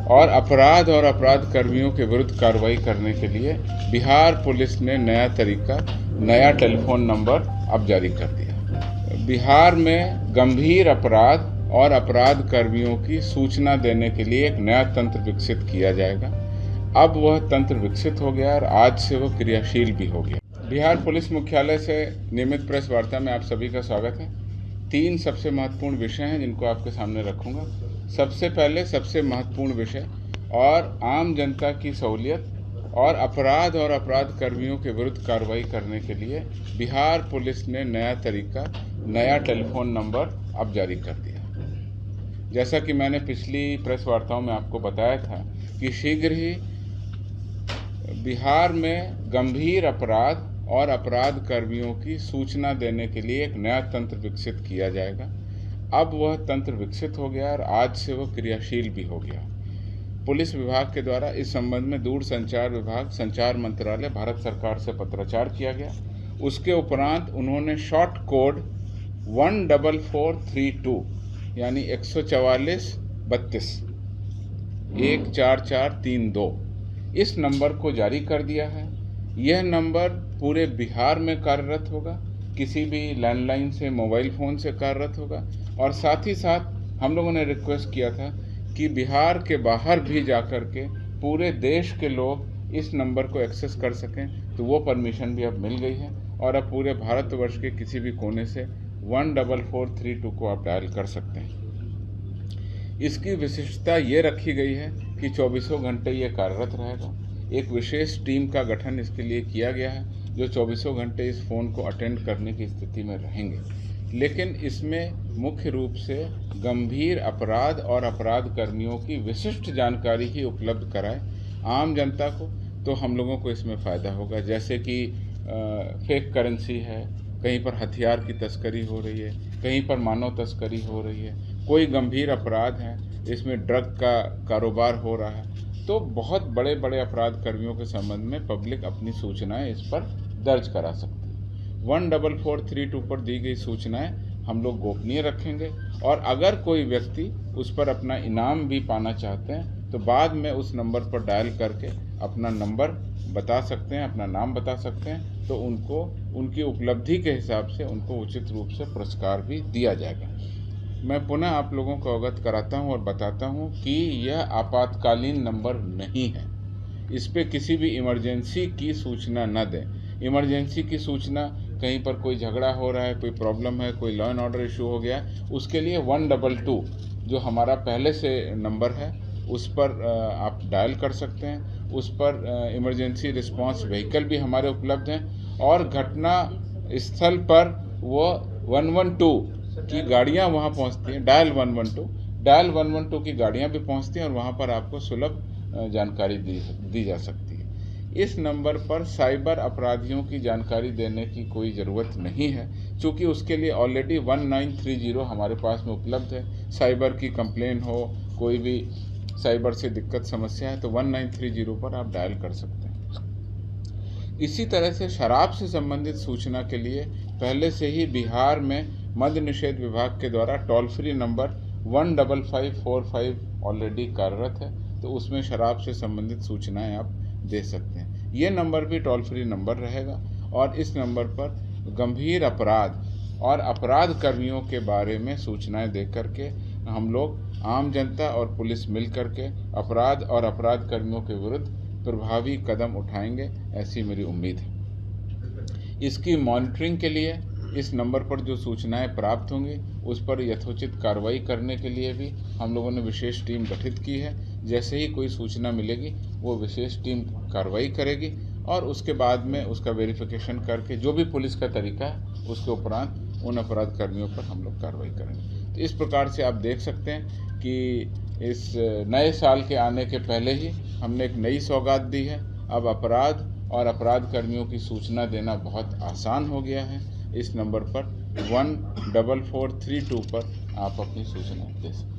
और अपराध कर्मियों के विरुद्ध कार्रवाई करने के लिए बिहार पुलिस ने नया तरीका, नया टेलीफोन नंबर अब जारी कर दिया। बिहार में गंभीर अपराध और अपराध कर्मियों की सूचना देने के लिए एक नया तंत्र विकसित किया जाएगा। अब वह तंत्र विकसित हो गया और आज से वह क्रियाशील भी हो गया। बिहार पुलिस मुख्यालय से नियमित प्रेस वार्ता में आप सभी का स्वागत है। 3 सबसे महत्वपूर्ण विषय हैं जिनको आपके सामने रखूंगा। सबसे पहले सबसे महत्वपूर्ण विषय और आम जनता की सहूलियत और अपराध कर्मियों के विरुद्ध कार्रवाई करने के लिए बिहार पुलिस ने नया तरीका, नया टेलीफोन नंबर अब जारी कर दिया। जैसा कि मैंने पिछली प्रेस वार्ताओं में आपको बताया था कि शीघ्र ही बिहार में गंभीर अपराध और अपराध कर्मियों की सूचना देने के लिए एक नया तंत्र विकसित किया जाएगा। अब वह तंत्र विकसित हो गया और आज से वह क्रियाशील भी हो गया। पुलिस विभाग के द्वारा इस संबंध में दूरसंचार विभाग, संचार मंत्रालय, भारत सरकार से पत्राचार किया गया। उसके उपरांत उन्होंने शॉर्ट कोड 14432 यानी 14432 14432 इस नंबर को जारी कर दिया है। यह नंबर पूरे बिहार में कार्यरत होगा, किसी भी लैंडलाइन से, मोबाइल फ़ोन से कार्यरत होगा। और साथ ही साथ हम लोगों ने रिक्वेस्ट किया था कि बिहार के बाहर भी जाकर के पूरे देश के लोग इस नंबर को एक्सेस कर सकें, तो वो परमिशन भी अब मिल गई है और अब पूरे भारतवर्ष के किसी भी कोने से 14432 को आप डायल कर सकते हैं। इसकी विशिष्टता ये रखी गई है कि 24 घंटे ये कार्यरत रहेगा। एक विशेष टीम का गठन इसके लिए किया गया है जो 24 घंटे इस फ़ोन को अटेंड करने की स्थिति में रहेंगे। लेकिन इसमें मुख्य रूप से गंभीर अपराध और अपराध कर्मियों की विशिष्ट जानकारी ही उपलब्ध कराए आम जनता को, तो हम लोगों को इसमें फ़ायदा होगा। जैसे कि फेक करेंसी है, कहीं पर हथियार की तस्करी हो रही है, कहीं पर मानव तस्करी हो रही है, कोई गंभीर अपराध है, इसमें ड्रग का कारोबार हो रहा है, तो बहुत बड़े बड़े अपराध कर्मियों के संबंध में पब्लिक अपनी सूचनाएं इस पर दर्ज करा सकती है। 14432 पर दी गई सूचनाएं हम लोग गोपनीय रखेंगे और अगर कोई व्यक्ति उस पर अपना इनाम भी पाना चाहते हैं तो बाद में उस नंबर पर डायल करके अपना नंबर बता सकते हैं, अपना नाम बता सकते हैं, तो उनको उनकी उपलब्धि के हिसाब से उनको उचित रूप से पुरस्कार भी दिया जाएगा। मैं पुनः आप लोगों को अवगत कराता हूं और बताता हूं कि यह आपातकालीन नंबर नहीं है। इस पे किसी भी इमरजेंसी की सूचना न दें। इमरजेंसी की सूचना, कहीं पर कोई झगड़ा हो रहा है, कोई प्रॉब्लम है, कोई लॉ एंड ऑर्डर इशू हो गया, उसके लिए 122 जो हमारा पहले से नंबर है उस पर आप डायल कर सकते हैं। उस पर इमरजेंसी रिस्पांस व्हीकल भी हमारे उपलब्ध हैं और घटना स्थल पर वो 112 की गाड़ियां वहां पहुंचती हैं। डायल 112 की गाड़ियां भी पहुंचती हैं और वहां पर आपको सुलभ जानकारी दी जा सकती है। इस नंबर पर साइबर अपराधियों की जानकारी देने की कोई ज़रूरत नहीं है, क्योंकि उसके लिए ऑलरेडी 1930 हमारे पास में उपलब्ध है। साइबर की कंप्लेन हो, कोई भी साइबर से दिक्कत समस्या है, तो 1930 पर आप डायल कर सकते हैं। इसी तरह से शराब से संबंधित सूचना के लिए पहले से ही बिहार में मद्य निषेध विभाग के द्वारा टोल फ्री नंबर 15545 ऑलरेडी कार्यरत है, तो उसमें शराब से संबंधित सूचनाएं आप दे सकते हैं। ये नंबर भी टोल फ्री नंबर रहेगा और इस नंबर पर गंभीर अपराध और अपराध कर्मियों के बारे में सूचनाएं दे करके हम लोग, आम जनता और पुलिस मिल करके अपराध और अपराध कर्मियों के विरुद्ध प्रभावी कदम उठाएंगे, ऐसी मेरी उम्मीद है। इसकी मॉनिटरिंग के लिए इस नंबर पर जो सूचनाएं प्राप्त होंगी उस पर यथोचित कार्रवाई करने के लिए भी हम लोगों ने विशेष टीम गठित की है। जैसे ही कोई सूचना मिलेगी वो विशेष टीम कार्रवाई करेगी और उसके बाद में उसका वेरिफिकेशन करके जो भी पुलिस का तरीका है उसके उपरांत उन अपराध कर्मियों पर हम लोग कार्रवाई करेंगे। तो इस प्रकार से आप देख सकते हैं कि इस नए साल के आने के पहले ही हमने एक नई सौगात दी है। अब अपराध और अपराध कर्मियों की सूचना देना बहुत आसान हो गया है। इस नंबर पर 14432 पर आप अपनी सूचना दे सकते हैं।